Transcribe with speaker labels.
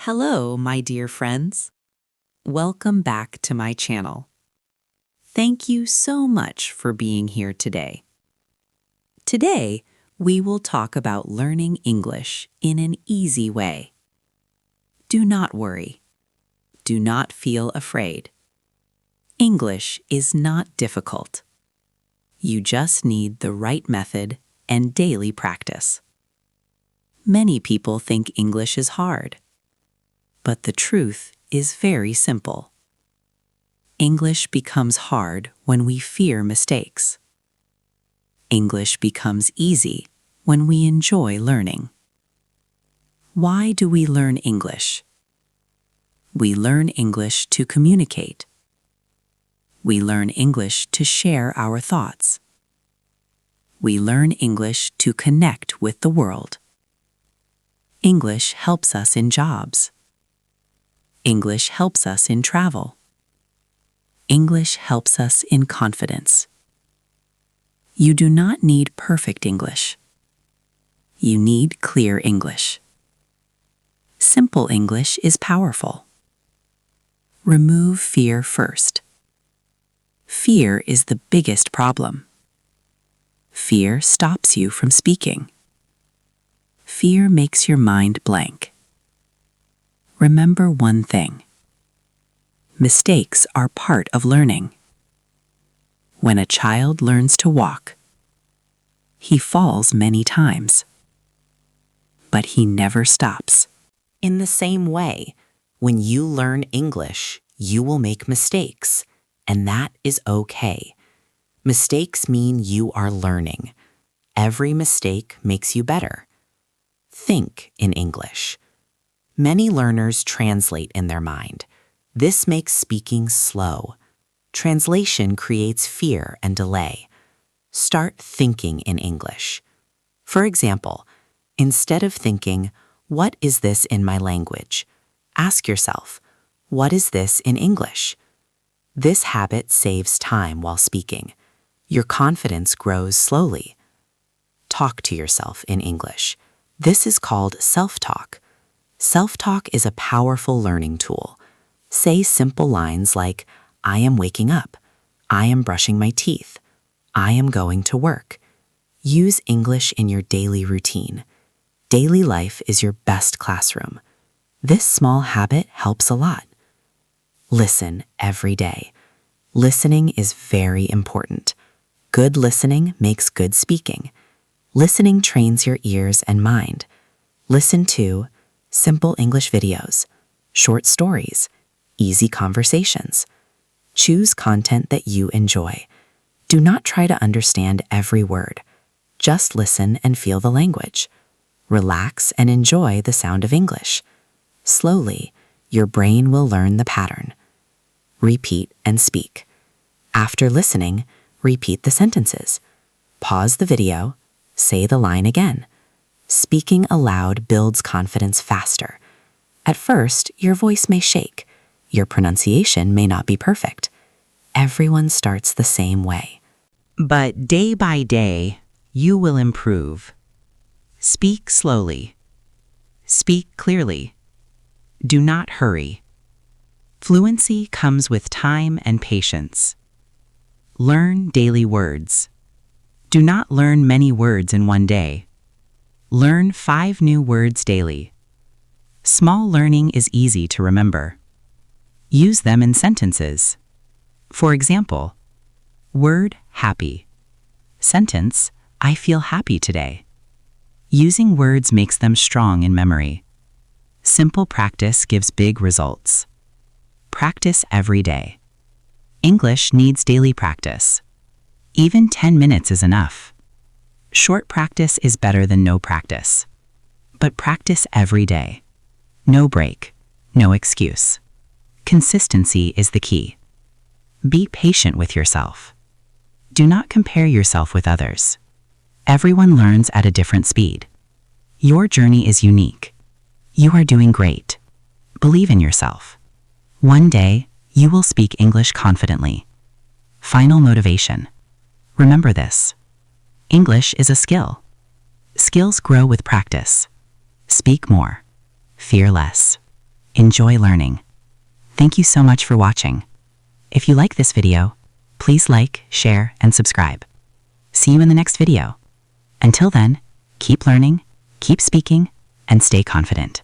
Speaker 1: Hello, my dear friends. Welcome back to my channel. Thank you so much for being here today. Today, we will talk about learning English in an easy way. Do not worry. Do not feel afraid. English is not difficult. You just need the right method and daily practice. Many people think English is hard. But the truth is very simple. English becomes hard when we fear mistakes. English becomes easy when we enjoy learning. Why do we learn English? We learn English to communicate. We learn English to share our thoughts. We learn English to connect with the world. English helps us in jobs. English helps us in travel. English helps us in confidence. You do not need perfect English. You need clear English. Simple English is powerful. Remove fear first. Fear is the biggest problem. Fear stops you from speaking. Fear makes your mind blank. Remember one thing. Mistakes are part of learning. When a child learns to walk, he falls many times, but he never stops.
Speaker 2: In the same way, when you learn English, you will make mistakes, and that is okay. Mistakes mean you are learning. Every mistake makes you better. Think in English. Many learners translate in their mind. This makes speaking slow. Translation creates fear and delay. Start thinking in English. For example, instead of thinking, "What is this in my language?" ask yourself, "What is this in English?" This habit saves time while speaking. Your confidence grows slowly. Talk to yourself in English. This is called self-talk. Self-talk is a powerful learning tool. Say simple lines like, "I am waking up," "I am brushing my teeth," "I am going to work." Use English in your daily routine. Daily life is your best classroom. This small habit helps a lot. Listen every day. Listening is very important. Good listening makes good speaking. Listening trains your ears and mind. Listen to simple English videos, short stories, easy conversations. Choose content that you enjoy. Do not try to understand every word. Just listen and feel the language. Relax and enjoy the sound of English. Slowly, your brain will learn the pattern. Repeat and speak. After listening, repeat the sentences. Pause the video, say the line again. Speaking aloud builds confidence faster. At first, your voice may shake. Your pronunciation may not be perfect. Everyone starts the same way.
Speaker 1: But day by day, you will improve. Speak slowly. Speak clearly. Do not hurry. Fluency comes with time and patience. Learn daily words. Do not learn many words in one day. Learn 5 new words daily. Small learning is easy to remember. Use them in sentences. For example, word happy. Sentence, I feel happy today. Using words makes them strong in memory. Simple practice gives big results. Practice every day. English needs daily practice. Even 10 minutes is enough. Short practice is better than no practice. But practice every day. No break, no excuse. Consistency is the key. Be patient with yourself. Do not compare yourself with others. Everyone learns at a different speed. Your journey is unique. You are doing great. Believe in yourself. One day, you will speak English confidently. Final motivation. Remember this. English is a skill. Skills grow with practice. Speak more. Fear less.
Speaker 2: enjoy learning. Thank you so much for watching. If you like this video, please like, share, and subscribe. See you in the next video. Until then, keep learning, keep speaking, and stay confident.